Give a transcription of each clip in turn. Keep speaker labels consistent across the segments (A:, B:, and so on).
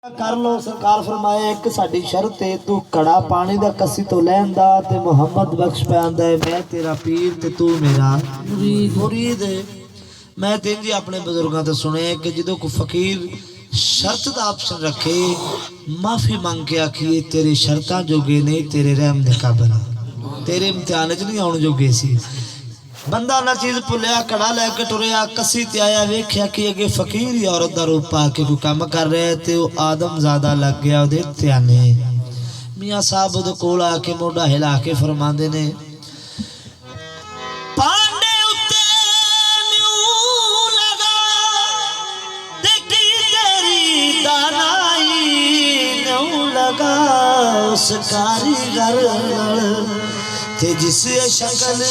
A: ਕਰ ਲੋ। ਸਰਕਾਰ ਫਰਮਾਇਆ ਇੱਕ ਸਾਡੀ ਸ਼ਰਤ ਹੈ, ਤੂੰ ਕੜਾ ਪਾਣੀ ਦਾ ਕੱਸੀ ਤੋਂ ਲੈਂਦਾ ਤੇ ਮੁਹੰਮਦ ਬਖਸ਼ ਪੈਂਦਾ ਹੈ, ਮੈਂ ਤੇਰਾ ਪੀਰ ਤੇ ਤੂੰ ਮੇਰਾ ਮੁਰੀਦ ਹੈ। ਮੈਂ ਤੇ ਜੀ ਆਪਣੇ ਬਜ਼ੁਰਗਾਂ ਤੋਂ ਸੁਣਿਆ ਕਿ ਜਦੋਂ ਕੋਈ ਫਕੀਰ ਸ਼رط ਦਾ ਆਪਸ਼ਨ رکھے معافی ਮੰਗ ਕੇ ਆਖੀਏ ਤੇਰੇ ਸ਼ਰਤਾਂ ਜੋਗੇ ਨਹੀਂ, ਤੇਰੇ ਰਹਿਮ ਦੇ ਕਾਬਿਲ, ਤੇਰੇ ਇਮਤਿਹਾਨ 'ਚ ਨਹੀਂ ਆਉਣ ਜੋਗੇ ਸੀ। بندہ نہ چیز پلیا کڑا لے کے ٹریا کسی تے آیا ویکھیا کہ اگے فقیر ہی عورت دا روپ پا کے کوئی کام کر رہے تے وہ آدم زادہ لگ گیا دے تیانے میاں صاحب دے کول آ کے موڈا ہلا کے فرماندے نے پانڈے اتے نیو لگا دیکھی تیری دانائی نیو لگا اس کاریگر تے جس شکل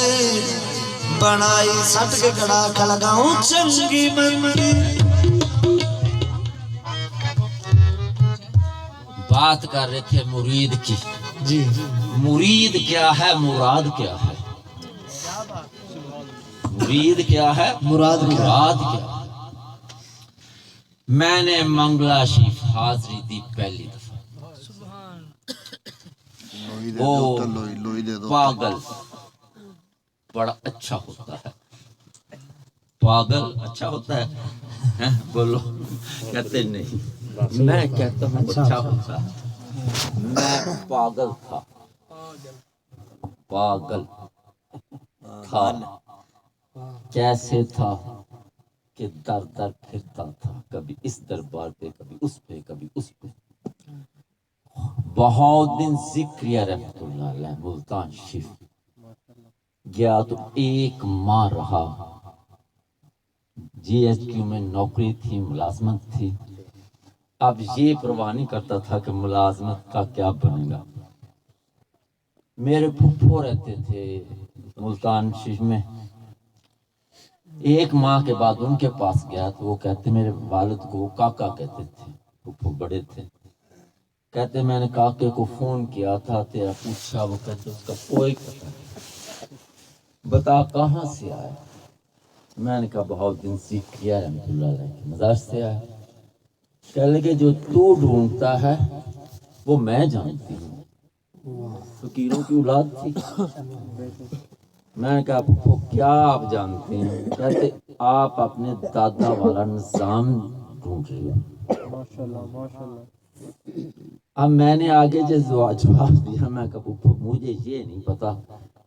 A: بنائی سٹ کے کڑا کھلگاؤں چنگی منگی۔
B: بات کر رہے تھے مرید کی،
A: جی
B: مرید کیا ہے، مراد کیا ہے؟ مرید کیا ہے،
A: مراد
B: کیا؟ میں نے منگلا شریف حاضری دی پہلی دفعہ، وہ پاگل بڑا اچھا ہوتا ہے، پاگل اچھا ہوتا ہے، بولو کہتے نہیں، میں کہتا ہوں اچھا ہوتا ہے۔ میں پاگل تھا، پاگل تھا، کیسے تھا کہ در در پھرتا تھا، کبھی اس دربار پہ کبھی اس پہ کبھی اس پہ۔ بہت دن ذکریہ رحمت اللہ علیہ ملتان شریف گیا تو ایک ماہ رہا، جی ایچ کیو میں نوکری تھی، ملازمت تھی۔ اب یہ پرواہ نہیں کرتا تھا کہ ملازمت کا کیا بنے گا۔ میرے پھپھو رہتے تھے ملتان شریف میں، ایک ماہ کے بعد ان کے پاس گیا تو وہ کہتے، میرے والد کو کاکا کہتے تھے، پھپھو بڑے تھے، کہتے میں نے کاکے کو فون کیا تھا تیرا پوچھا، وہ کہتے اس کا کوئی پتہ نہیں، بتا کہاں سے آیا؟ میں نے کہا بہت دن سیکھ کیا رحمت اللہ علیہ کی مزاج سے آیا۔ کہنے لگے جو تو ڈھونڈتا ہے وہ میں جانتی ہوں، فقیروں کی اولاد تھی۔ میں نے کہا پھپھو کیا آپ جانتے ہیں؟ کہتے آپ اپنے دادا والا نظام ڈھونڈ رہے ہو۔ اب میں نے آگے جواب دیا، میں کہا پھپھو مجھے یہ نہیں پتا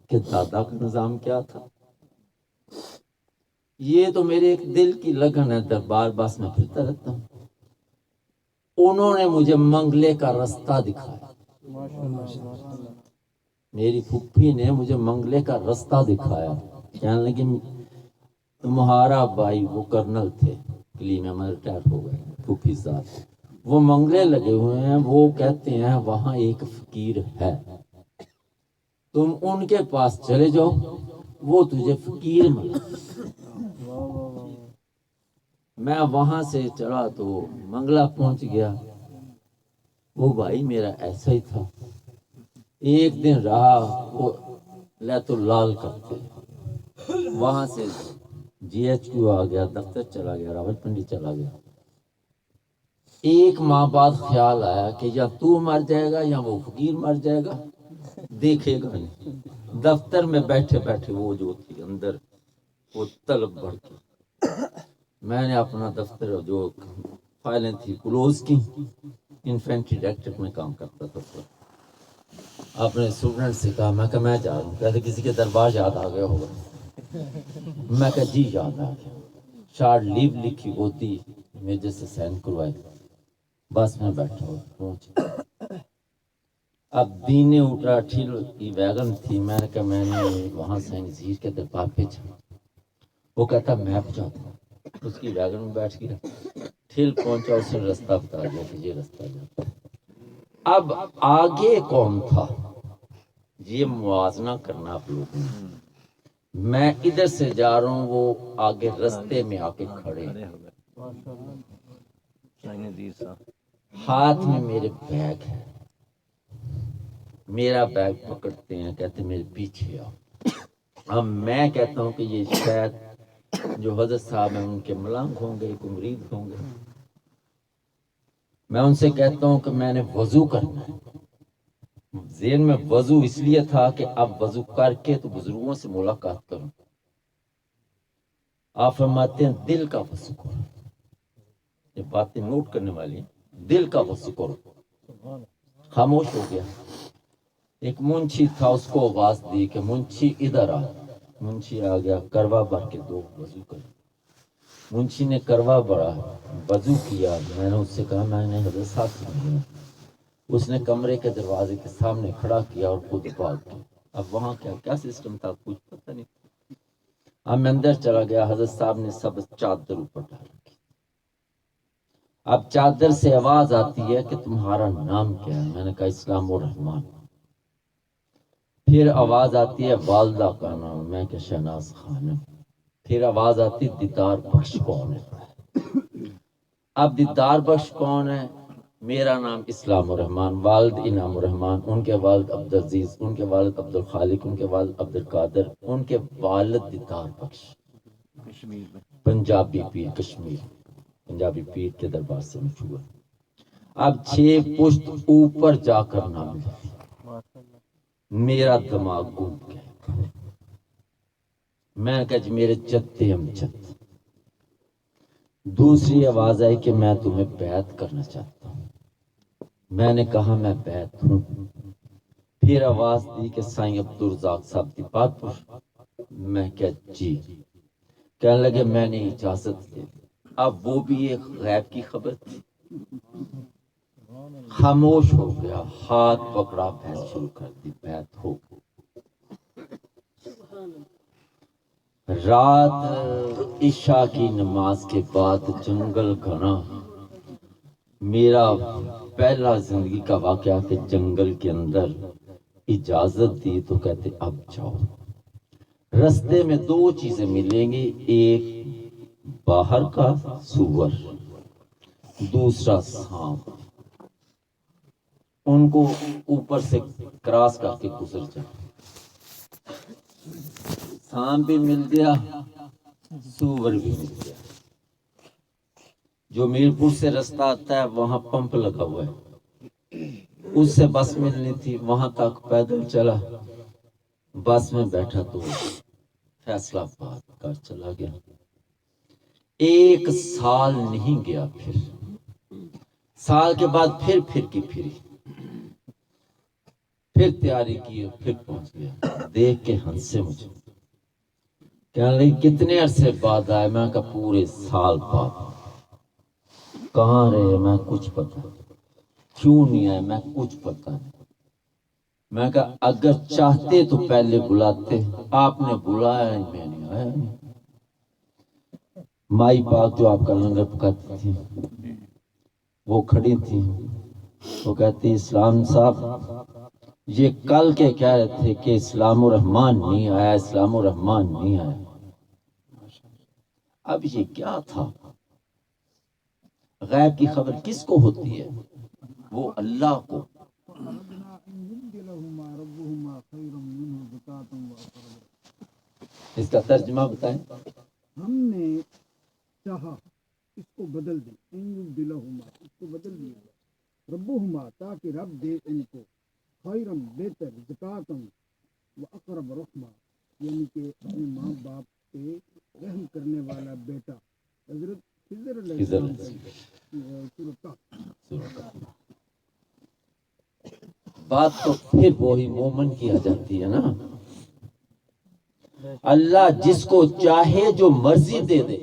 B: کہ دادا کا نظام کیا تھا، یہ تو میرے ایک دل کی لگن ہے، دربار بس میں پھرتا رہتا ہوں۔ انہوں نے مجھے منگلے کا رستہ دکھایا، میری پھپھی نے مجھے منگلے کا رستہ دکھایا، کہنے لگی تمہارا بھائی وہ کرنل تھے، کلی میں ریٹائر ہو گئے، پھپھی صاحب وہ منگلے لگے ہوئے ہیں، وہ کہتے ہیں وہاں ایک فقیر ہے، تم ان کے پاس چلے جاؤ، وہ تجھے فقیر ملے۔ میں وہاں سے چلا تو منگلہ پہنچ گیا، وہ بھائی میرا ایسا ہی تھا، ایک دن رہا، وہ لیت لال کرتے، وہاں سے جی ایچ کیو آ گیا، دفتر چلا گیا، راول پنڈی چلا گیا۔ ایک ماہ بعد خیال آیا کہ یا تو مر جائے گا یا وہ فقیر مر جائے گا، دیکھے گا نہیں۔ دفتر میں بیٹھے بیٹھے وہ جو تھی اندر وہ طلب بڑھ کی، میں نے اپنا دفتر جو فائلیں تھی کلوز کی، انفینٹری ڈائریکٹریٹ میں کام کرتا تھا، اپنے اسٹوڈنٹ سے کہا، میں کہا میں جا رہا ہوں، کہتے کسی کے دربار یاد آ گیا ہوگا، میں کہا جی یاد آ گیا، شارٹ لیو لکھی ہوتی میجر سے سائن کروائی، بس میں بیٹھا ہوں پہنچ۔ اب دینے اٹھا ٹھیل کی ویگن تھی، میں نے کہا میں نے وہاں سے نظیر کے دربار پہ جانا، وہ کہتا میں پہنچاتا ہوں، اس کی ویگن میں بیٹھ گیا، ٹھیل پہنچا، اس نے رستہ بتا دیا کہ یہ رستہ جاتا۔ اب آگے کون تھا یہ موازنہ کرنا آپ لوگوں نے، میں ادھر سے جا رہا ہوں، وہ آگے رستے میں آ کے کھڑے، ہاتھ میں میرے بیگ ہے، میرا بیگ پکڑتے ہیں، کہتے میرے پیچھے آؤ۔ اب میں کہتا ہوں کہ یہ شاید جو حضرت صاحب ہیں ان کے ملنگ ہوں گے، کوئی مرید ہوں گے، میں ان سے کہتا ہوں کہ میں نے وضو کرنا ہے. ذہن میں وضو اس لیے تھا کہ اب وضو کر کے تو بزرگوں سے ملاقات کروں. آپ فرماتے ہیں دل کا وضو کرو. یہ باتیں نوٹ کرنے والی ہیں. دل کا وضو کرو. خاموش ہو گیا. ایک منشی تھا، اس کو آواز دی کہ منشی ادھر آ. منشی آ گیا. کروا بھر کے دو وضو کر. منشی نے کروا بڑھا، وضو کیا. میں نے اس سے کہا میں نے حضرت صاحب سے ملنا. اس نے کمرے کے دروازے کے سامنے کھڑا کیا اور خود بھاگ گیا. اب وہاں کیا سسٹم تھا کچھ پتہ نہیں. اب میں اندر چلا گیا. حضرت صاحب نے سب چادر اوپر ڈال رکھی. اب چادر سے آواز آتی ہے کہ تمہارا نام کیا ہے؟ میں نے کہا اسلام الرحمان. پھر آواز آتی ہے والدہ کا نام. میں کہ شہناز خانم. پھر آواز آتی دیدار بخش کون ہے؟ اب دیدار بخش کون ہے؟ میرا نام اسلام الرحمان. والد انعام الرحمان، ان کے والد عبدالعزیز، ان کے والد عبدالخالق، ان کے والد عبدالقادر، ان کے والد دیدار بخش. پنجابی پیر کشمیر، پنجابی پیر کے دربار سے مشہور. اب 6 پشت اوپر جا کر نام لکھی. میرا دماغ گھوم گیا. میں نے کہا جی میرے جد امجد. دوسری آواز آئی کہ میں تمہیں بیعت کرنا چاہتا ہوں. میں نے کہا میں بیعت ہوں. پھر آواز دی کہ سائیں عبدالرزاق صاحب دی بات پر. میں کہا جی. کہنے لگے میں نے اجازت دے. اب وہ بھی ایک غیب کی خبر تھی. خاموش ہو گیا. ہاتھ پکڑا، بیعت شروع کر دی. بیعت ہو گئی. رات عشاء کی نماز کے بعد جنگل گھنا. میرا پہلا زندگی کا واقعہ کہ جنگل کے اندر اجازت دی تو کہتے اب جاؤ. رستے میں 2 چیزیں ملیں گی. ایک باہر کا سور، دوسرا سانپ. ان کو اوپر سے کراس کر کے گزر جاؤ. سانپ بھی مل گیا، سور بھی مل گیا. جو میرپور سے رستہ آتا ہے وہاں پمپ لگا ہوا ہے، اس سے بس ملنی تھی. وہاں تک پیدل چلا. بس میں بیٹھا تو فیصلہ آباد کا چلا گیا. 1 سال نہیں گیا. پھر سال کے بعد پھر کی پھری. پھر تیاری کی اور پھر پہنچ گیا. دیکھ کے ہنسے مجھے. کہنے لگے کتنے عرصے بعد آئے؟ میں کہا پورے سال بعد. کہاں رہے؟ میں کچھ پتہ نہیں. کیوں نہیں آئے؟ میں کچھ پتہ نہیں. میں کہا اگر چاہتے تو پہلے بلاتے. آپ نے بلایا نہیں، میں نہیں آیا. مائی پاک جو آپ کا لنگر پکاتی تھی وہ کھڑی تھی. وہ کہتی اسلام صاحب یہ کل کے کہہ رہے تھے کہ اسلام الرحمان نہیں آیا، اسلام الرحمان نہیں آیا. اب یہ کیا تھا؟ غیب کی خبر کس کو ہوتی ہے؟ وہ اللہ کو. اس کا ترجمہ بتائیں.
C: ہم نے چاہا اس کو بدل دیں. اس کو بدل دیا ربہما، تاکہ رب دے ان کو خیرم بہتر، زکاتم و اقرب رحمہ، یعنی کہ اپنے ماں باپ پہ رحم کرنے والا بیٹا. حضرت خضر علیہ السلام سورۃ کہف.
B: بات تو پھر وہی مومن کی آ جاتی ہے نا. اللہ جس کو چاہے جو مرضی دے دے.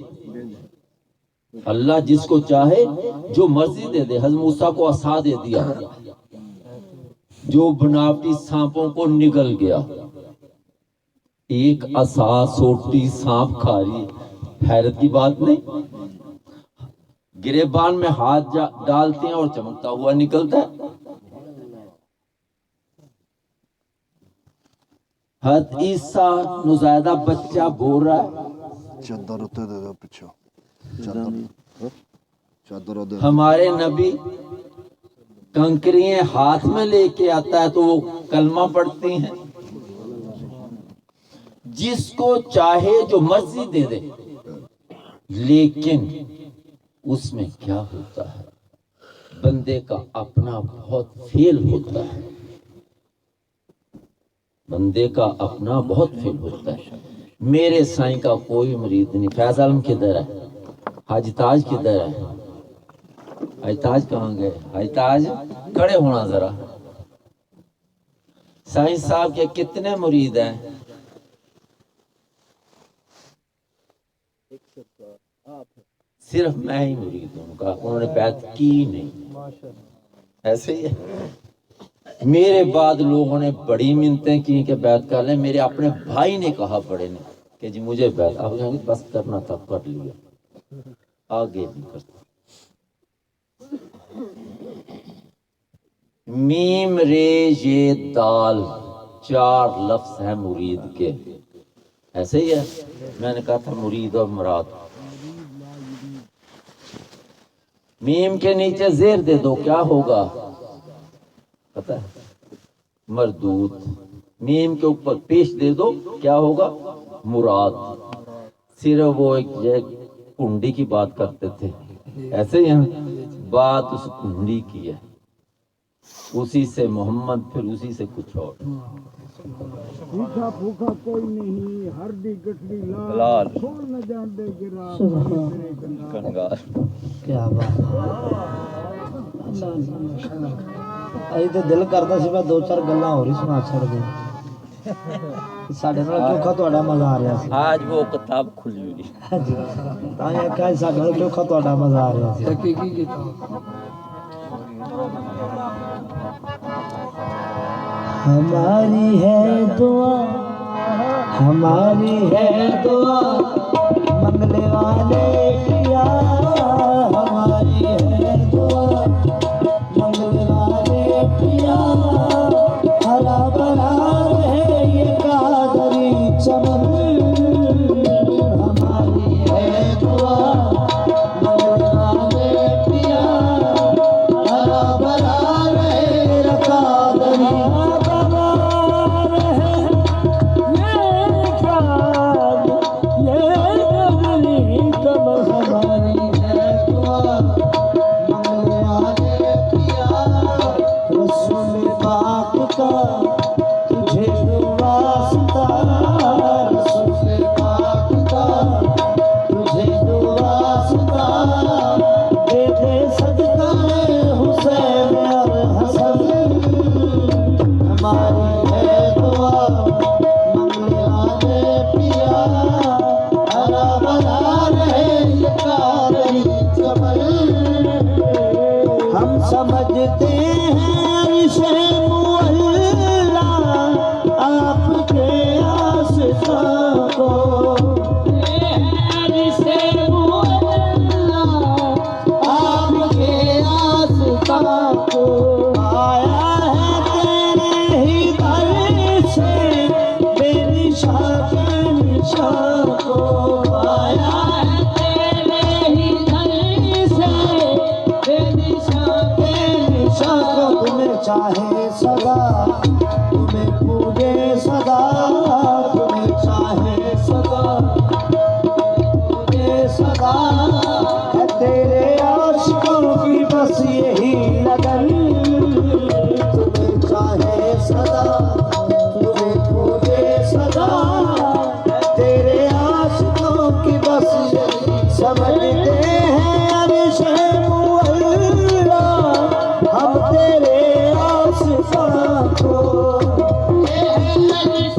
B: اللہ جس کو چاہے جو مرضی دے دے. حضرت موسیٰ کو عصا دے دیا جو بناوٹی سانپوں کو نگل گیا. ایک عصا سوٹی سانپ کھا رہی. حیرت کی بات نہیں. گریبان میں ہاتھ ڈالتے ہیں اور چمکتا ہوا نکلتا ہے. حضرت عیسیٰ نوزائیدہ بچہ بول رہا ہے.
D: چادر ہوتے دے دو پیچھے. چادر دے.
B: ہمارے نبی کنکریاں ہاتھ میں لے کے آتا ہے تو وہ کلمہ پڑھتی ہیں. جس کو چاہے جو مرضی دے دے. لیکن اس میں کیا ہوتا ہے؟ بندے کا اپنا بہت فیل ہوتا ہے، بندے کا اپنا بہت فیل ہوتا ہے۔ میرے سائیں کا کوئی مرید نہیں۔ فیض عالم کدھر ہے؟ حاجی تاج کدھر ہے؟ حاجی تاج کہاں گئے؟ حاجی تاج کھڑے ہونا ذرا۔ سائیں صاحب کے کتنے مرید ہیں؟ صرف میں ہی مرید ہوں کا، انہوں نے بیعت کی نہیں۔ ایسے ہی ہے۔ میرے بعد لوگوں نے بڑی منتیں کی کہ بیعت کر لیں۔ میرے اپنے بھائی نے کہا بڑے نے کہ جی مجھے بیعت، آپ نے بس کرنا تھا کر لیا، آگے نہیں کرتا۔ میم رے یہ دال 4 لفظ ہیں مرید کے، ایسے ہی ہے۔ میں نے کہا تھا مرید اور مراد۔ میم کے نیچے زیر دے دو کیا ہوگا پتہ ہے؟ مردود۔ میم کے اوپر پیش دے دو کیا ہوگا؟ مراد۔ صرف وہ ایک کنڈی کی بات کرتے تھے، ایسے ہی بات اس کنڈی کی ہے، اسی سے محمد، پھر اسی سے کچھ اور۔
C: بھوکا بھوکا کوئی نہیں، ہرڈی گٹھڑی لال، چھوڑ نہ جان دے گرا تیرے کنگار۔
A: کیا بات اجے تے دل کردا سی میں 2-4 گلاں ہور ہی سنا چھڑ دیں۔ ساڈے نال چوکھا تہاڈا مزہ آ رہا سی
B: آج وہ کتاب کھلی ہوئی
A: جی، تاں یہ کہ ساڈے نال چوکھا تہاڈا مزہ آ رہا سی۔
C: حقیقی کتاب
A: ہماری ہے دعا، ہماری ہے دعا، منگلے والے کیا، ہماری ہے دعا، منگلے والے کیا، ہرا بھرا رہے یہ قادری چمن، ہماری ہے دعا، منگلے والے کیا، ہرا بھرا رہے قادری سمجھتے ہیں اسے مولا آپ کے آسان کو، اسے مولا آپ کے آسان کو، آیا ہے تیرے ہی در سے بے نشان بے نشان کو، آیا ہے تیرے ہی در سے بے نشان تمہیں چاہے صدا، تمہیں پوجے صدا، تمہیں چاہے صدا، پوجے صدا، ہے تیرے عاشقوں کی بس یہی لگن، تمہیں چاہے صدا، تمہیں پوجے صدا، ہے تیرے عاشقوں کی بس یہی، سمجھتے ہیں عرش مولا ہم تیرے آسمان کو، عرش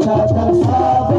A: شکر صاحب